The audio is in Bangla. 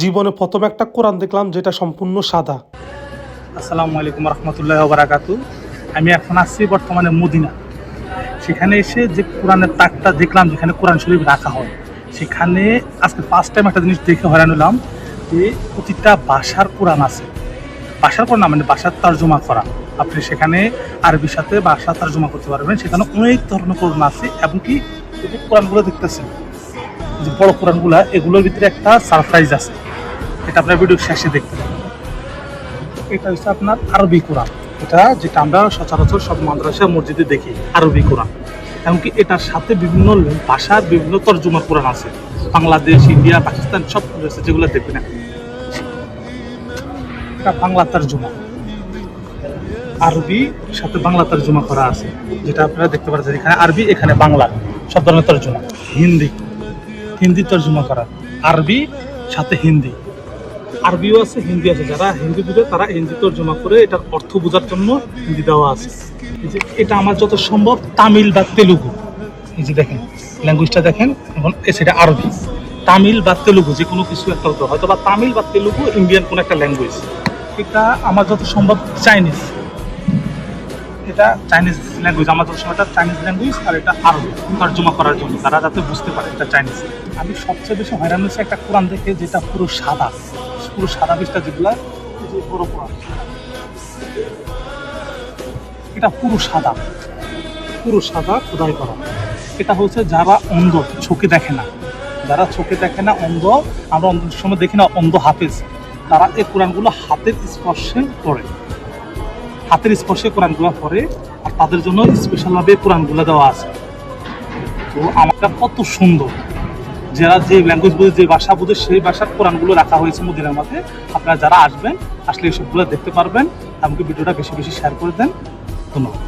জীবনে প্রথম একটা কোরআন দেখলাম যেটা সম্পূর্ণ সাদা। আসসালামু আলাইকুম রহমতুল্লাহ বারাকাতু। আমি এখন আছি বর্তমানে মদিনা। সেখানে এসে যে কোরআনের তাকটা দেখলাম, যেখানে কোরআন শরীফ রাখা হয়, সেখানে আজকে ফার্স্ট টাইম একটা জিনিস দেখে হয়রান হলাম যে প্রতিটা ভাষার কোরআন আছে। ভাষার কোরআন না, মানে ভাষার তর্জমা করা। আপনি সেখানে আরবির সাথে ভাষা তর্জমা করতে পারবেন। সেখানে অনেক ধরনের কোরআন আছে, এবং কি এই যে কোরআনগুলো দেখতেছেন, যে বড় কোরআনগুলো, এগুলোর ভিতরে একটা সারপ্রাইজ আছে। এটা আপনার ভিডিও শেষে দেখতে পাবেন। এটা হচ্ছে আপনার আরবি কোরআন, যেটা আমরা সচরাচর সব মাদ্রাসা মসজিদে দেখি, আরবি কোরআন। এমনকি এটার সাথে বিভিন্ন ভাষার বিভিন্ন তর্জমা কোরআন আছে, বাংলাদেশ, ইন্ডিয়া, পাকিস্তান সব রয়েছে, যেগুলো দেখবেন। এটা বাংলা তর্জমা, আরবি সাথে বাংলা তর্জমা করা আছে, যেটা আপনারা দেখতে পাচ্ছেন। এখানে আরবি, এখানে বাংলা, সব ধরনের তর্জমা। হিন্দি তর্জমা করা, আরবি সাথে হিন্দি, আরবিও আছে, হিন্দি আছে। যারা হিন্দি বুঝে তারা হিন্দি তর্জমা করে এটার অর্থ বোঝার জন্য হিন্দি দেওয়া আছে। এই যে এটা আমার যত সম্ভব তামিল বা তেলুগু, এই যে দেখেন ল্যাঙ্গুয়েজটা দেখেন। এবং সেটা আরবি, তামিল বা তেলুগু, যে কোনো কিছু একটা হতো, হয়তো বা তামিল বা তেলুগু, ইন্ডিয়ান কোনো একটা ল্যাঙ্গুয়েজ। এটা আমার যত সম্ভব চাইনিজ, এটা চাইনিজ ল্যাঙ্গুয়েজ, আমার যত সম্ভব এটা চাইনিজ ল্যাঙ্গুয়েজ। আর এটা আরবি তর্জমা করার জন্য, তারা যাতে বুঝতে পারে এটা চাইনিজ। আমি সবচেয়ে বেশি হয়রান হয়েছে একটা কোরআন দেখে, যেটা পুরো সাদা পৃষ্ঠা, যেগুলা বড় কোরআন, এটা পুরো সাদা খোদাই করা। এটা হচ্ছে যারা অন্ধ, চোখে দেখে না, অন্ধ, আমরা অন্ধ সময় দেখি না, অন্ধ হাফেজ, তারা এই কোরআনগুলো হাতের স্পর্শে কোরআনগুলো পড়ে। আর তাদের জন্য স্পেশালভাবে কোরআনগুলো দেওয়া আছে। তো আমারটা কত সুন্দর, যারা যে ল্যাঙ্গুয়েজ বোঝে, যে ভাষা বোঝে, সেই ভাষার কোরআনগুলো রাখা হয়েছে মদিনার মধ্যে। আপনারা যারা আসবেন, আসলে এইসবগুলো দেখতে পারবেন। আমাকে ভিডিওটা বেশি বেশি শেয়ার করে দেন। ধন্যবাদ।